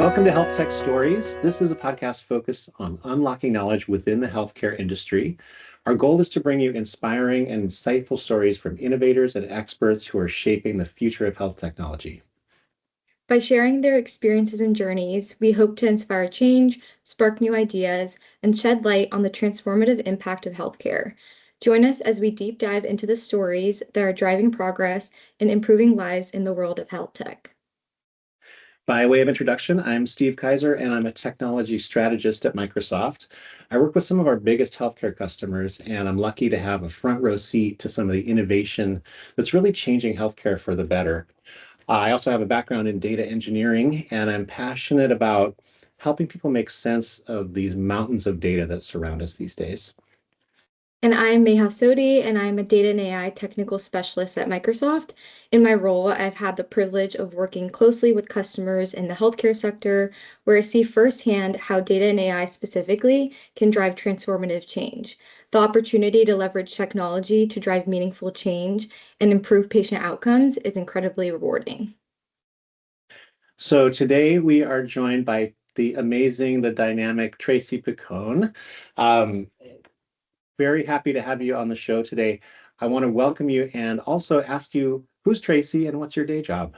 Welcome to HealthTech Stories. This is a podcast focused on unlocking knowledge within the healthcare industry. Our goal is to bring you inspiring and insightful stories from innovators and experts who are shaping the future of health technology. By sharing their experiences and journeys, we hope to inspire change, spark new ideas, and shed light on the transformative impact of healthcare. Join us as we deep dive into the stories that are driving progress and improving lives in the world of health tech. By way of introduction, I'm Steve Kaiser, and I'm a technology strategist at Microsoft. I work with some of our biggest healthcare customers, and I'm lucky to have a front row seat to some of the innovation that's really changing healthcare for the better. I also have a background in data engineering, and I'm passionate about helping people make sense of these mountains of data that surround us these days. And I'm Meha Sodi, and I'm a data and AI technical specialist at Microsoft. In my role, I've had the privilege of working closely with customers in the healthcare sector, where I see firsthand how data and AI specifically can drive transformative change. The opportunity to leverage technology to drive meaningful change and improve patient outcomes is incredibly rewarding. So today we are joined by the amazing, the dynamic Tracy Picon. Um, Very happy to have you on the show today. I want to welcome you and also ask you, who's Tracy and what's your day job?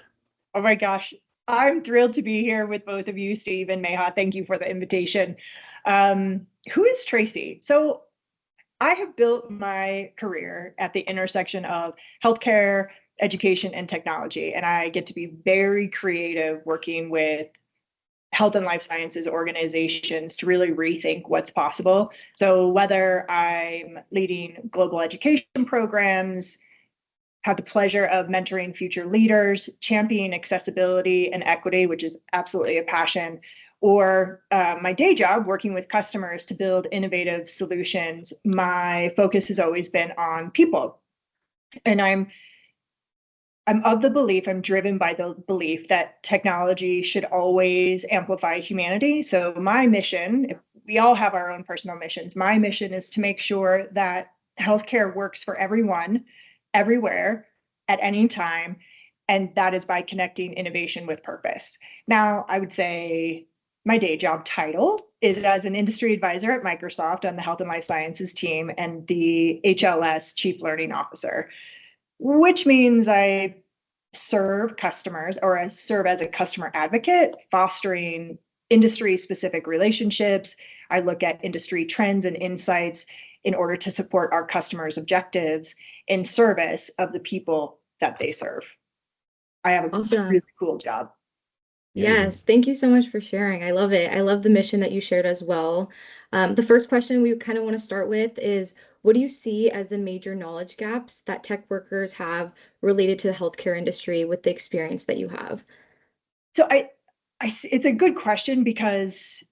Oh my gosh, I'm thrilled to be here with both of you, Steve and Meha. Thank you for the invitation. Who is Tracy? So I have built my career at the intersection of healthcare, education, and technology, and I get to be very creative working with health and life sciences organizations to really rethink what's possible. So whether I'm leading global education programs, had the pleasure of mentoring future leaders, championing accessibility and equity, which is absolutely a passion, or my day job working with customers to build innovative solutions. My focus has always been on people. And I'm of the belief, I'm driven by the belief that technology should always amplify humanity. So my mission, if we all have our own personal missions, my mission is to make sure that healthcare works for everyone, everywhere, at any time. And that is by connecting innovation with purpose. Now, I would say my day job title is as an industry advisor at Microsoft on the Health and Life Sciences team and the HLS Chief Learning Officer, which means I serve customers or I serve as a customer advocate, fostering industry specific relationships. I look at industry trends and insights in order to support our customers' objectives in service of the people that they serve. I have a Awesome. really cool job. Yes, thank you so much for sharing. I love it. I love the mission that you shared as well. The first question we kind of want to start with is, what do you see as the major knowledge gaps that tech workers have related to the healthcare industry with the experience that you have? So it's a good question because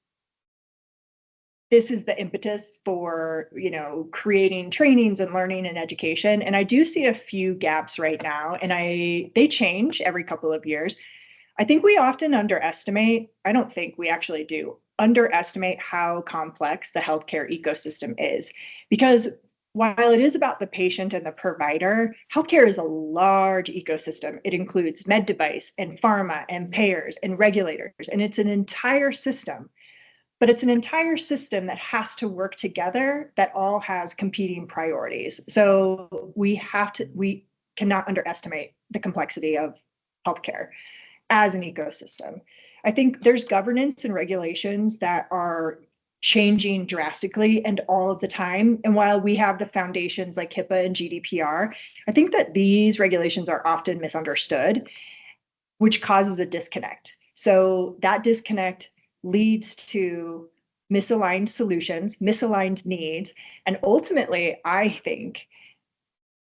this is the impetus for, creating trainings and learning and education. And I do see a few gaps right now, and they change every couple of years. I think we often underestimate, I don't think we actually do, underestimate how complex the healthcare ecosystem is. Because while it is about the patient and the provider, healthcare is a large ecosystem. It includes med device and pharma and payers and regulators, and it's an entire system. But it's an entire system that has to work together that all has competing priorities. So we cannot underestimate the complexity of healthcare as an ecosystem. I think there's governance and regulations that are changing drastically and all of the time. And while we have the foundations like HIPAA and GDPR, I think that these regulations are often misunderstood, which causes a disconnect. So that disconnect leads to misaligned solutions, misaligned needs. And ultimately, I think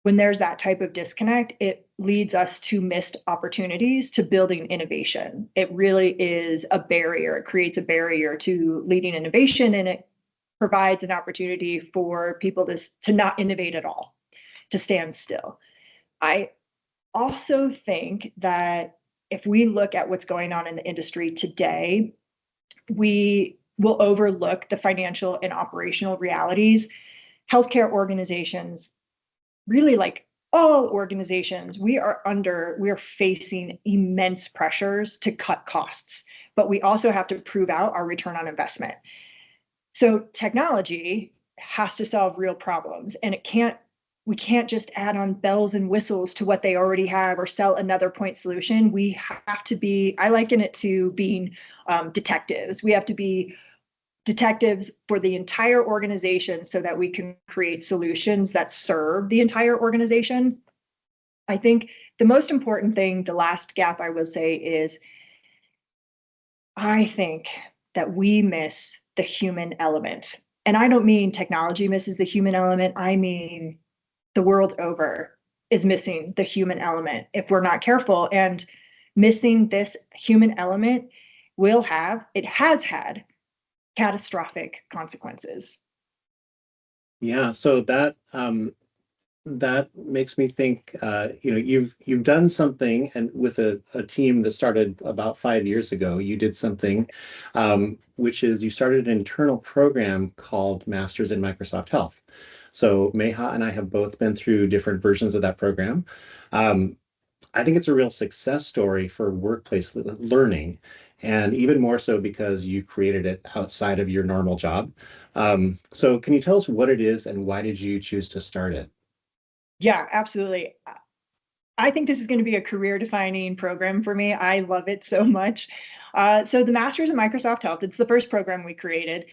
when there's that type of disconnect, it leads us to missed opportunities to building innovation. It really is a barrier. It creates a barrier to leading innovation, and it provides an opportunity for people to not innovate at all, to stand still. I also think that if we look at what's going on in the industry today, we will overlook the financial and operational realities. Healthcare organizations really all organizations, we are facing immense pressures to cut costs, but we also have to prove out our return on investment. So technology has to solve real problems, and we can't just add on bells and whistles to what they already have or sell another point solution. We have to be, I liken it to being detectives. We have to be detectives for the entire organization so that we can create solutions that serve the entire organization. I think the most important thing, the last gap I will say is, I think that we miss the human element. And I don't mean technology misses the human element. I mean, the world over is missing the human element if we're not careful. And missing this human element it has had catastrophic consequences. Yeah, so that makes me think, you've done something, and with a team that started about 5 years ago, you did something, which is you started an internal program called Masters in Microsoft Health. So Meha and I have both been through different versions of that program. Um, I think it's a real success story for workplace learning, and even more so because you created it outside of your normal job. So can you tell us what it is and why did you choose to start it? Yeah, absolutely. I think this is going to be a career defining program for me. I love it so much. So the Masters in Microsoft Health, it's the first program we created,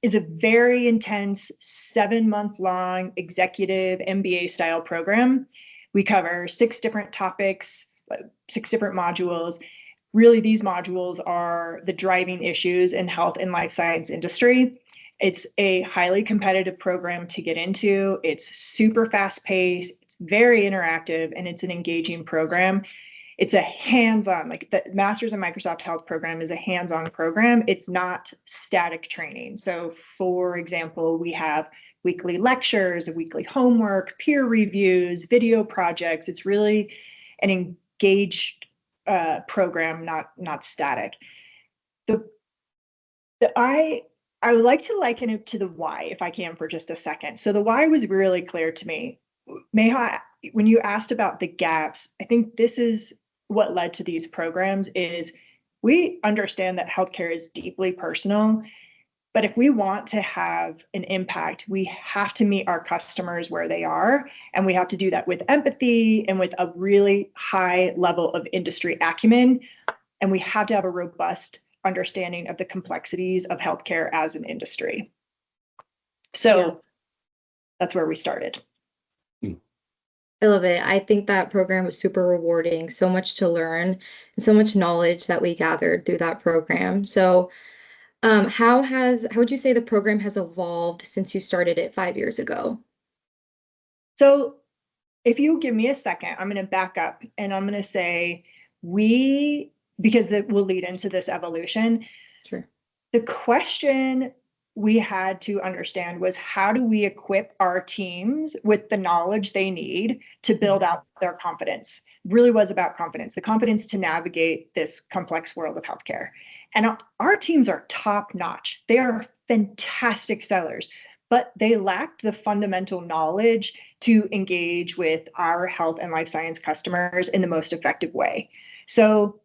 is a very intense 7 month long executive MBA style program. We cover 6 different topics, 6 different modules. Really, these modules are the driving issues in health and life science industry. It's a highly competitive program to get into. It's super fast paced, it's very interactive, and it's an engaging program. It's a hands-on, like the Masters in Microsoft Health program is a hands-on program. It's not static training. So for example, we have weekly lectures, weekly homework, peer reviews, video projects. It's really an engaged program, not static. The I would like to liken it to the why, if I can, for just a second. So the why was really clear to me. Meha, when you asked about the gaps, I think this is what led to these programs is we understand that healthcare is deeply personal, but if we want to have an impact, we have to meet our customers where they are, and we have to do that with empathy and with a really high level of industry acumen, and we have to have a robust understanding of the complexities of healthcare as an industry. So Yeah. that's where we started. I love it. I think that program was super rewarding, so much to learn and so much knowledge that we gathered through that program. So, how would you say the program has evolved since you started it 5 years ago? So if you give me a second, I'm going to back up and I'm going to say because it will lead into this evolution. Sure. The question we had to understand was, how do we equip our teams with the knowledge they need to build out their confidence? It really was about confidence, the confidence to navigate this complex world of healthcare. And our teams are top notch. They are fantastic sellers, but they lacked the fundamental knowledge to engage with our health and life science customers in the most effective way. So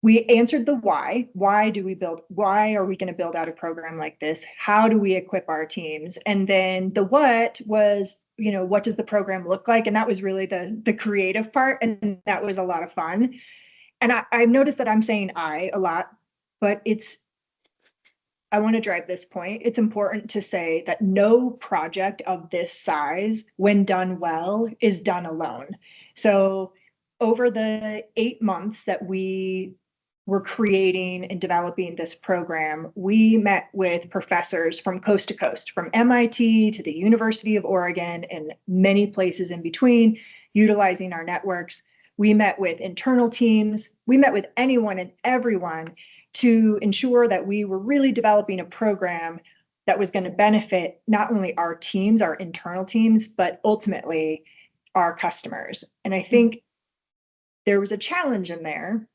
we answered the why. Why are we going to build out a program like this? How do we equip our teams? And then the what was, what does the program look like? And that was really the creative part. And that was a lot of fun. And I noticed that I'm saying I a lot, but I want to drive this point. It's important to say that no project of this size, when done well, is done alone. So over the 8 months that we were creating and developing this program, we met with professors from coast to coast, from MIT to the University of Oregon and many places in between, utilizing our networks. We met with internal teams. We met with anyone and everyone to ensure that we were really developing a program that was going to benefit not only our teams, our internal teams, but ultimately our customers. And I think there was a challenge in there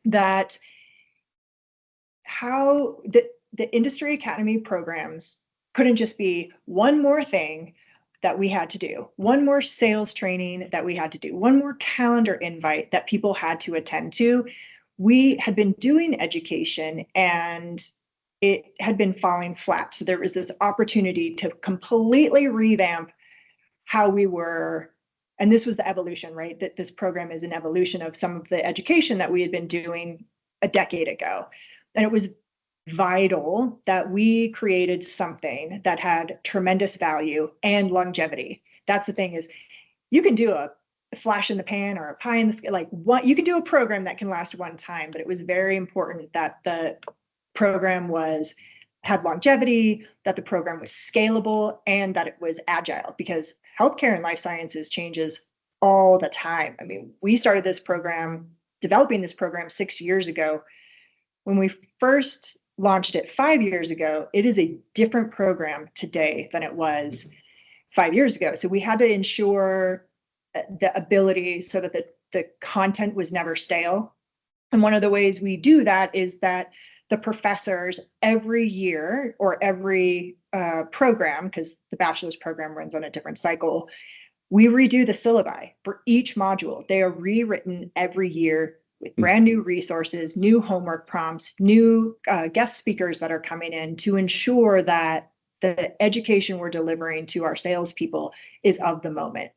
that how the industry academy programs couldn't just be one more thing that we had to do, one more sales training that we had to do, one more calendar invite that people had to attend to. We had been doing education and it had been falling flat. So there was this opportunity to completely revamp how we were. And this was the evolution, right? That this program is an evolution of some of the education that we had been doing a decade ago. And it was vital that we created something that had tremendous value and longevity. That's the thing, is you can do a flash in the pan or a pie in the sky, like what you can do a program that can last one time, but it was very important that the program had longevity, that the program was scalable, and that it was agile, because healthcare and life sciences changes all the time. I mean, we started developing this program 6 years ago. When we first launched it 5 years ago, it is a different program today than it was 5 years ago. So we had to ensure the ability so that the content was never stale. And one of the ways we do that is that the professors every year, or every program, because the bachelor's program runs on a different cycle, we redo the syllabi for each module. They are rewritten every year with brand new resources, new homework prompts, new guest speakers that are coming in to ensure that the education we're delivering to our salespeople is of the moment.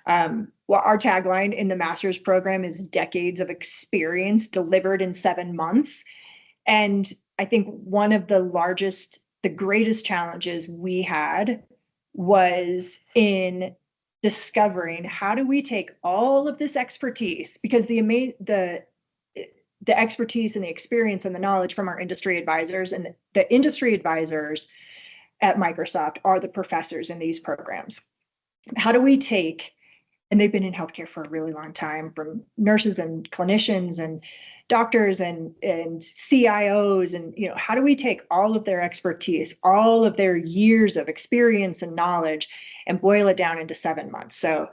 Well, our tagline in the master's program is decades of experience delivered in 7 months. And I think one of the greatest challenges we had was in discovering, how do we take all of this expertise, because the expertise and the experience and the knowledge from our industry advisors, and the industry advisors at Microsoft are the professors in these programs. How do we take, and they've been in healthcare for a really long time, from nurses and clinicians and doctors and CIOs, and how do we take all of their expertise, all of their years of experience and knowledge, and boil it down into 7 months? So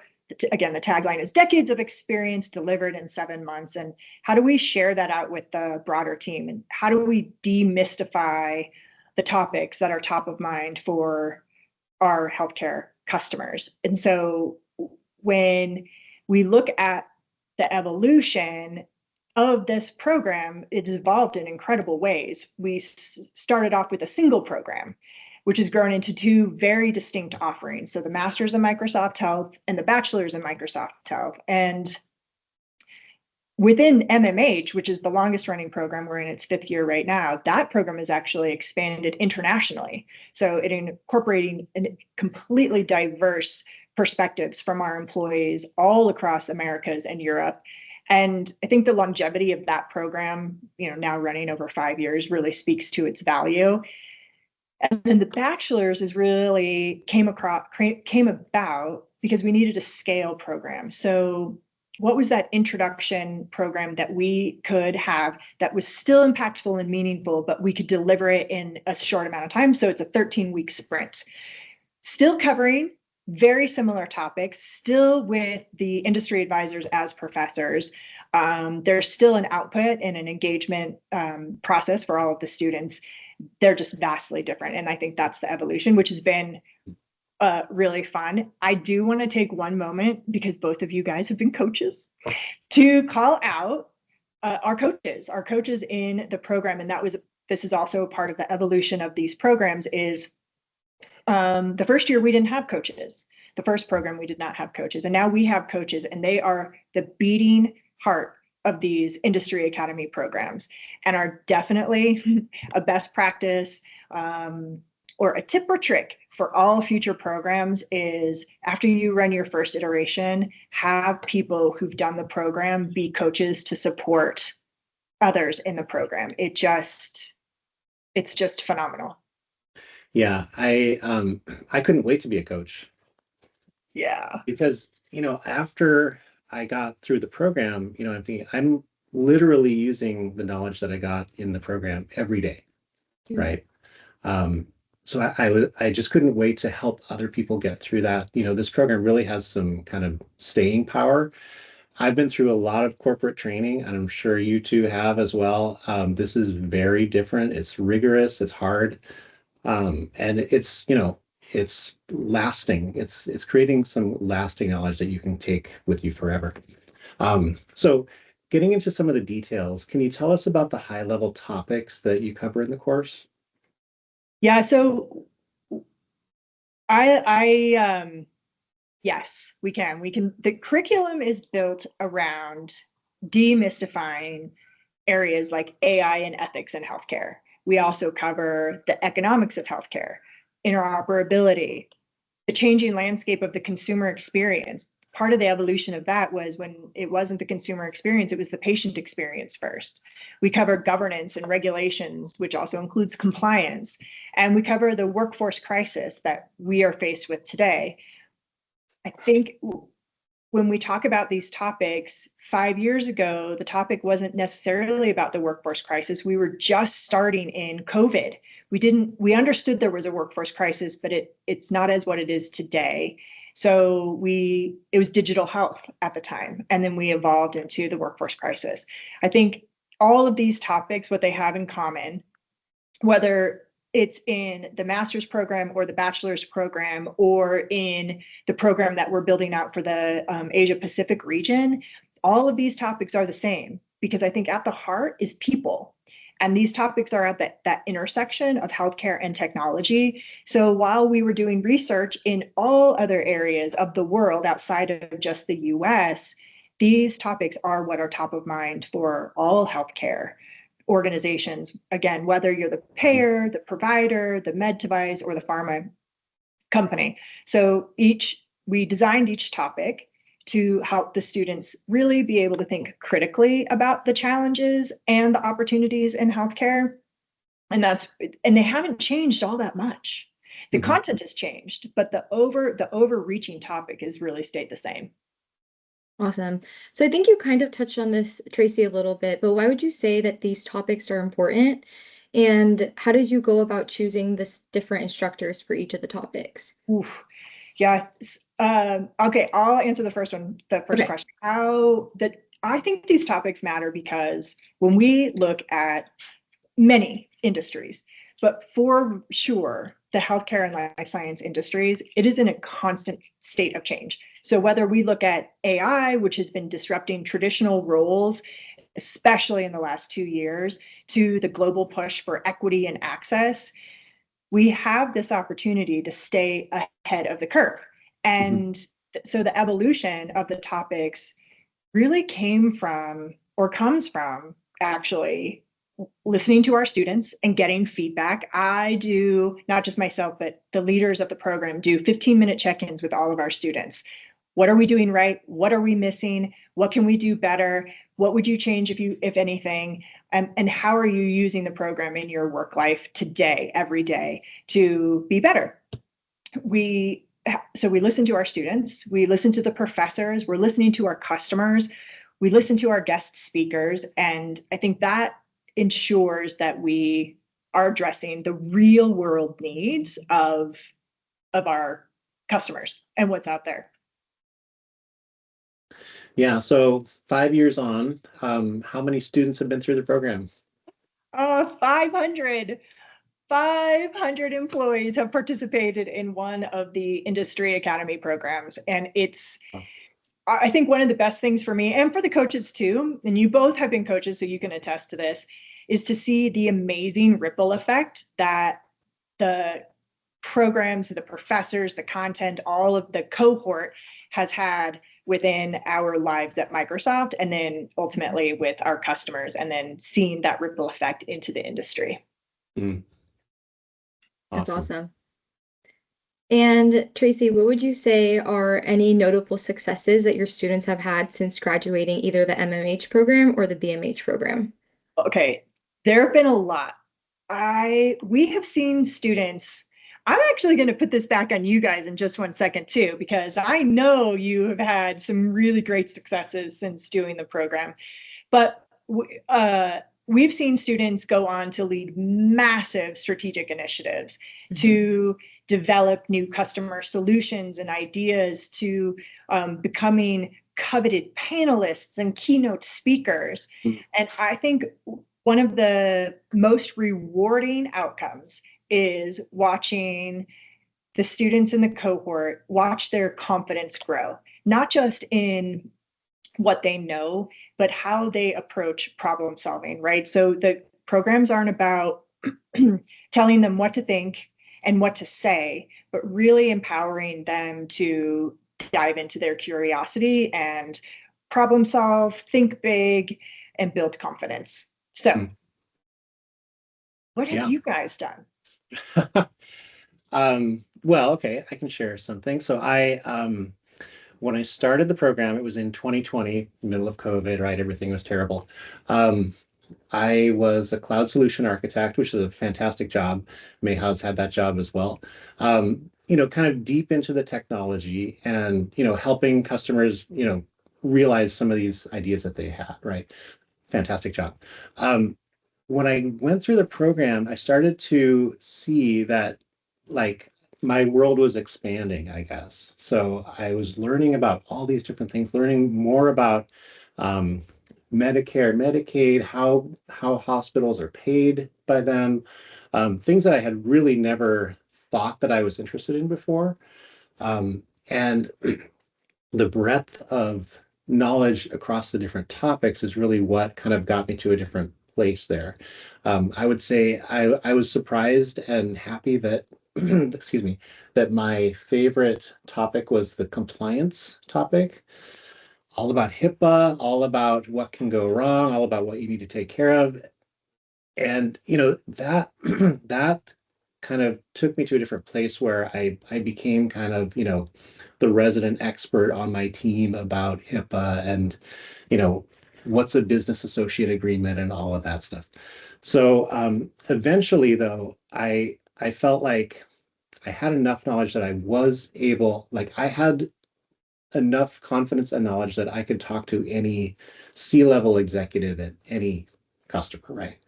again, the tagline is decades of experience delivered in 7 months. And how do we share that out with the broader team? And how do we demystify the topics that are top of mind for our healthcare customers? And so when we look at the evolution of this program, it's evolved in incredible ways. We started off with a single program, which has grown into 2 very distinct offerings. So the Master's in Microsoft Health and the Bachelor's in Microsoft Health. And within MMH, which is the longest running program, we're in its 5th year right now, that program is actually expanded internationally. So it incorporating a completely diverse perspectives from our employees all across Americas and Europe. And I think the longevity of that program, now running over 5 years, really speaks to its value. And then the bachelor's is really came about because we needed a scale program. So what was that introduction program that we could have that was still impactful and meaningful, but we could deliver it in a short amount of time? So it's a 13-week sprint, still covering very similar topics, still with the industry advisors as professors. There's still an output and an engagement process for all of the students. They're just vastly different. And I think that's the evolution, which has been really fun. I do want to take one moment, because both of you guys have been coaches, to call out our coaches in the program. And this is also part of the evolution of these programs. Is the first year we didn't have coaches. The first program we did not have coaches, and now we have coaches, and they are the beating heart of these industry academy programs, and are definitely a best practice, or a tip or trick for all future programs, is after you run your first iteration, have people who've done the program be coaches to support others in the program. It's just phenomenal. Yeah, I couldn't wait to be a coach. Yeah. Because, after I got through the program, I'm thinking I'm literally using the knowledge that I got in the program every day, right? So I just couldn't wait to help other people get through that. This program really has some kind of staying power. I've been through a lot of corporate training, and I'm sure you two have as well. This is very different. It's rigorous, it's hard. And it's lasting. It's creating some lasting knowledge that you can take with you forever. So getting into some of the details, can you tell us about the high level topics that you cover in the course? Yeah, so I yes, we can. The curriculum is built around demystifying areas like AI and ethics in healthcare. We also cover the economics of healthcare, interoperability, the changing landscape of the consumer experience. Part of the evolution of that was when it wasn't the consumer experience, it was the patient experience first. We cover governance and regulations, which also includes compliance. And we cover the workforce crisis that we are faced with today. I think when we talk about these topics, 5 years ago, the topic wasn't necessarily about the workforce crisis. We were just starting in COVID. We understood there was a workforce crisis, but it's not as what it is today. So it was digital health at the time, and then we evolved into the workforce crisis. I think all of these topics, what they have in common, whether it's in the master's program or the bachelor's program or in the program that we're building out for the Asia Pacific region, all of these topics are the same because I think at the heart is people. And these topics are at that intersection of healthcare and technology. So while we were doing research in all other areas of the world outside of just the US, these topics are what are top of mind for all healthcare organizations. Again, whether you're the payer, the provider, the med device, or the pharma company. So we designed each topic to help the students really be able to think critically about the challenges and the opportunities in healthcare. And they haven't changed all that much. The content has changed, but the overreaching topic has really stayed the same. Awesome. So I think you kind of touched on this, Tracy, a little bit, but why would you say that these topics are important? And how did you go about choosing this different instructors for each of the topics? Oof. Yeah. Okay, I'll answer the first Okay. question. I think these topics matter because when we look at many industries, but for sure, the healthcare and life science industries, it is in a constant state of change. So whether we look at AI, which has been disrupting traditional roles, especially in the last 2 years, to the global push for equity and access, we have this opportunity to stay ahead of the curve. And so the evolution of the topics really came from, or comes from, actually listening to our students and getting feedback. I do, not just myself, but the leaders of the program do 15-minute check-ins with all of our students. What are we doing right? What are we missing? What can we do better? What would you change if anything? And how are you using the program in your work life today, every day, to be better? So we listen to our students, we listen to the professors, we're listening to our customers, we listen to our guest speakers, and I think that ensures that we are addressing the real world needs of our customers and what's out there. Yeah, so 5 years on, how many students have been through the program? 500. 500 employees have participated in one of the industry academy programs. And I think one of the best things for me and for the coaches too, and you both have been coaches, so you can attest to this, is to see the amazing ripple effect that the programs, the professors, the content, all of the cohort has had within our lives at Microsoft, and then ultimately with our customers, and then seeing that ripple effect into the industry. Mm, That's awesome. awesome. And Tracy, what would you say are any notable successes that your students have had since graduating either the MMH program or the BMH program? Okay, there have been a lot. We have seen students. I'm actually going to put this back on you guys in just 1 second too, because I know you have had some really great successes since doing the program. But we've seen students go on to lead massive strategic initiatives, to develop new customer solutions and ideas, to becoming coveted panelists and keynote speakers. And I think one of the most rewarding outcomes is watching the students in the cohort, watch their confidence grow, not just in what they know, but how they approach problem solving, right? So the programs aren't about telling them what to think and what to say, but really empowering them to dive into their curiosity and problem solve, think big, and build confidence. So, Mm. what have Yeah. you guys done? Well, okay, I can share something. So when I started the program, it was in 2020, middle of COVID, right? Everything was terrible. Um, I was a cloud solution architect, which is a fantastic job. Mayha's had that job as well. Kind of deep into the technology and, helping customers, realize some of these ideas that they had, right? Fantastic job. Um, when I went through the program, I started to see that like my world was expanding, I guess. So I was learning about all these different things, learning more about um, Medicare, Medicaid, how hospitals are paid by them, things that I had really never thought that I was interested in before. And the breadth of knowledge across the different topics is really what kind of got me to a different place there. I would say I was surprised and happy that, excuse me, that my favorite topic was the compliance topic, all about HIPAA, all about what can go wrong, all about what you need to take care of. And that that kind of took me to a different place where I became kind of the resident expert on my team about HIPAA and you know what's a business associate agreement and all of that stuff. So eventually, though, I felt like I had enough knowledge that I was able, like I had enough confidence and knowledge that I could talk to any C-level executive at any customer, right?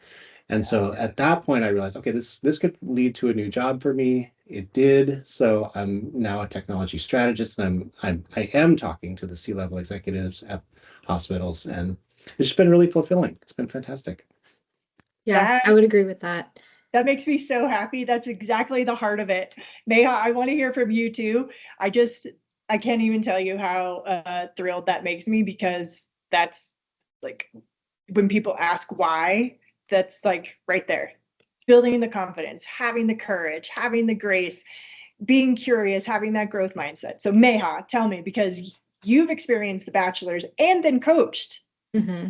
And so at that point, I realized, okay, this could lead to a new job for me. It did. So I'm now a technology strategist, and I am talking to the C-level executives at hospitals, and it's just been really fulfilling. It's been fantastic. Yeah, I That would agree with that. that makes me so happy. That's exactly the heart of it. Neha, I want to hear from you too. I can't even tell you how thrilled that makes me, because that's like when people ask why, that's like right there. Building the confidence, having the courage, having the grace, being curious, having that growth mindset. So Meha, tell me, because you've experienced the bachelor's and then coached. hmm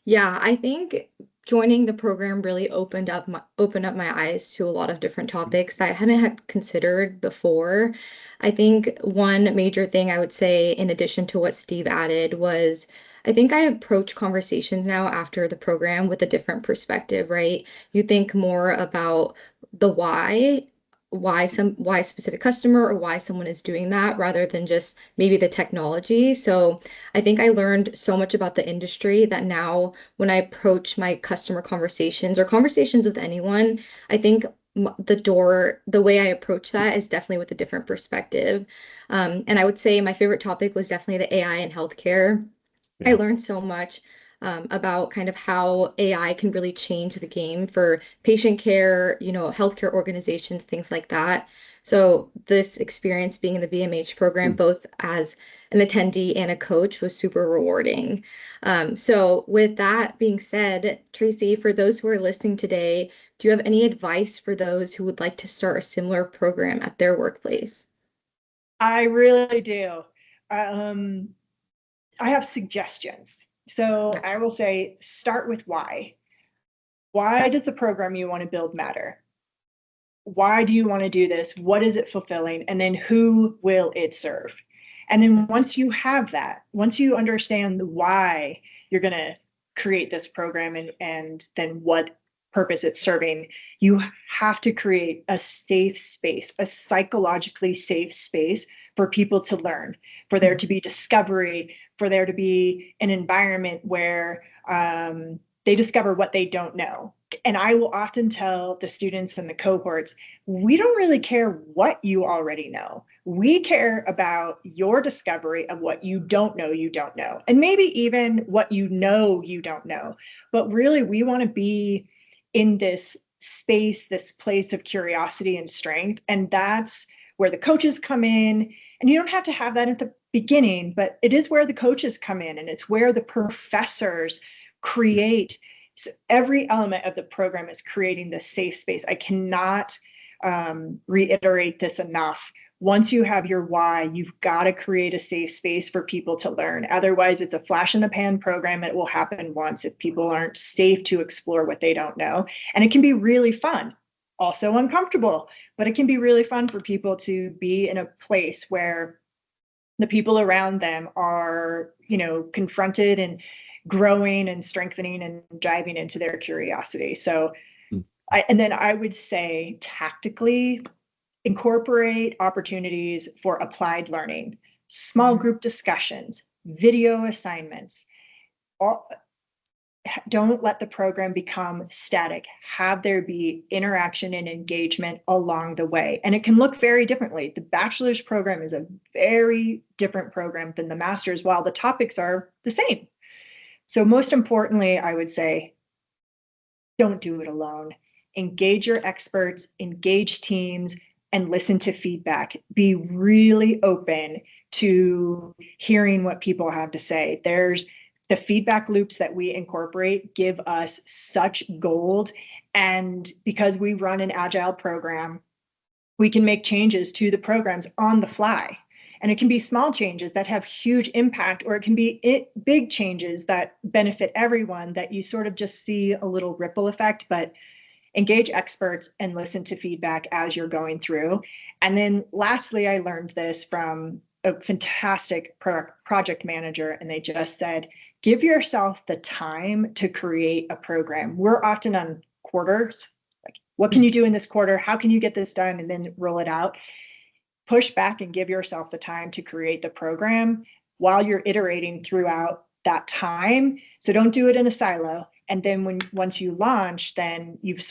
Yeah, I think joining the program really opened up my eyes to a lot of different topics that I hadn't had considered before. I think one major thing I would say, in addition to what Steve added, was I think I approach conversations now after the program with a different perspective, right? You think more about the why a specific customer or why someone is doing that rather than just maybe the technology. So I think I learned so much about the industry that now when I approach my customer conversations or conversations with anyone, I think the way I approach that is definitely with a different perspective. And I would say my favorite topic was definitely the AI in healthcare. I Yeah. learned so much about kind of how AI can really change the game for patient care, healthcare organizations, things like that. So this experience being in the BMH program, Hmm. both as an attendee and a coach, was super rewarding. So with that being said, Tracy, for those who are listening today, do you have any advice for those who would like to start a similar program at their workplace? I really do. Um, I have suggestions. So Yeah. I will say, start with why. Why does the program you want to build matter? Why do you want to do this? What is it fulfilling? And then who will it serve? And then once you have that, once you understand the why you're going to create this program, and then what purpose it's serving, you have to create a safe space, a psychologically safe space for people to learn, for there to be discovery, for there to be an environment where they discover what they don't know. And I will often tell the students and the cohorts, we don't really care what you already know. We care about your discovery of what you don't know, and maybe even what you don't know. But really, we want to be in this space, this place of curiosity and strength. And that's where the coaches come in. And you don't have to have that at the beginning, but it is where the coaches come in, and it's where the professors create. So every element of the program is creating this safe space. I cannot reiterate this enough. Once you have your why, you've got to create a safe space for people to learn. Otherwise, it's a flash in the pan program. It will happen once if people aren't safe to explore what they don't know. And it can be really fun, also uncomfortable, but it can be really fun for people to be in a place where the people around them are, confronted and growing and strengthening and diving into their curiosity. So, and then I would say tactically, incorporate opportunities for applied learning, small group discussions, video assignments. Don't let the program become static. Have there be interaction and engagement along the way. And it can look very differently. The bachelor's program is a very different program than the master's, while the topics are the same. So most importantly, I would say, don't do it alone. Engage your experts, engage teams, and listen to feedback. Be really open to hearing what people have to say. There's the feedback loops that we incorporate give us such gold. And because we run an agile program, we can make changes to the programs on the fly. And it can be small changes that have huge impact, or it can be big changes that benefit everyone, that you sort of just see a little ripple effect. But engage experts and listen to feedback as you're going through. And then lastly, I learned this from a fantastic project manager, and they just said, give yourself the time to create a program. We're often on quarters. Like, what can you do in this quarter? How can you get this done? And then roll it out. Push back and give yourself the time to create the program while you're iterating throughout that time. So don't do it in a silo. And then once you launch, then you've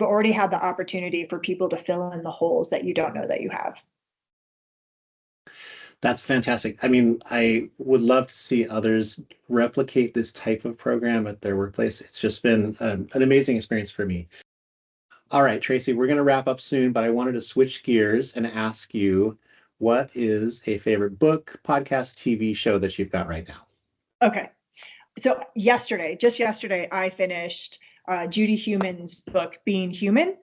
already had the opportunity for people to fill in the holes that you don't know that you have. That's fantastic. I mean, I would love to see others replicate this type of program at their workplace. It's just been an amazing experience for me. All right, Tracy, we're going to wrap up soon, but I wanted to switch gears and ask you, what is a favorite book, podcast, TV show that you've got right now? Okay. So just yesterday, I finished Judy Heumann's book, Being Human.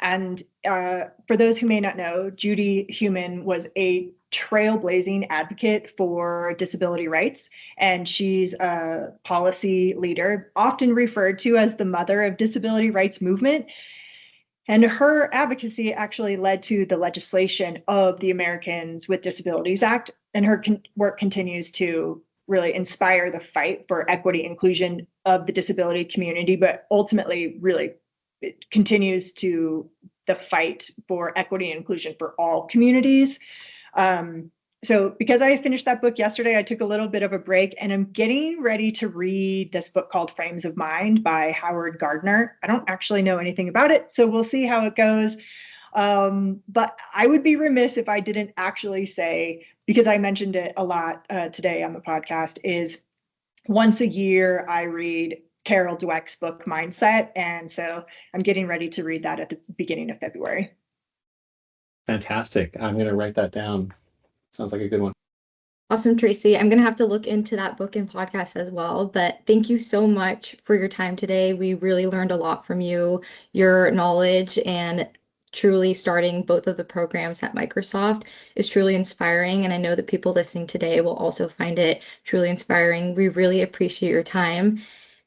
And for those who may not know, Judy Heumann was a trailblazing advocate for disability rights. And she's a policy leader, often referred to as the mother of disability rights movement. And her advocacy actually led to the legislation of the Americans with Disabilities Act. And her work continues to really inspire the fight for equity inclusion of the disability community, but ultimately really it continues to the fight for equity and inclusion for all communities. So because I finished that book yesterday, I took a little bit of a break, and I'm getting ready to read this book called Frames of Mind by Howard Gardner. I don't actually know anything about it, so we'll see how it goes. But I would be remiss if I didn't actually say, because I mentioned it a lot today on the podcast, is once a year I read Carol Dweck's book Mindset. And so I'm getting ready to read that at the beginning of February. Fantastic. I'm going to write that down. Sounds like a good one. Awesome, Tracy. I'm going to have to look into that book and podcast as well. But thank you so much for your time today. We really learned a lot from you, your knowledge, and truly starting both of the programs at Microsoft is truly inspiring. And I know that people listening today will also find it truly inspiring. We really appreciate your time.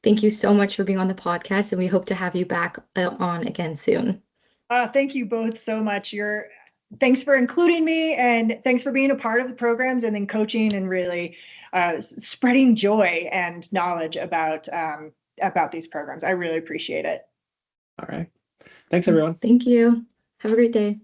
Thank you so much for being on the podcast, and we hope to have you back on again soon. Thank you both so much. Thanks for including me, and thanks for being a part of the programs, and then coaching and really spreading joy and knowledge about these programs. I really appreciate it. All right. Thanks, everyone. Thank you. Have a great day.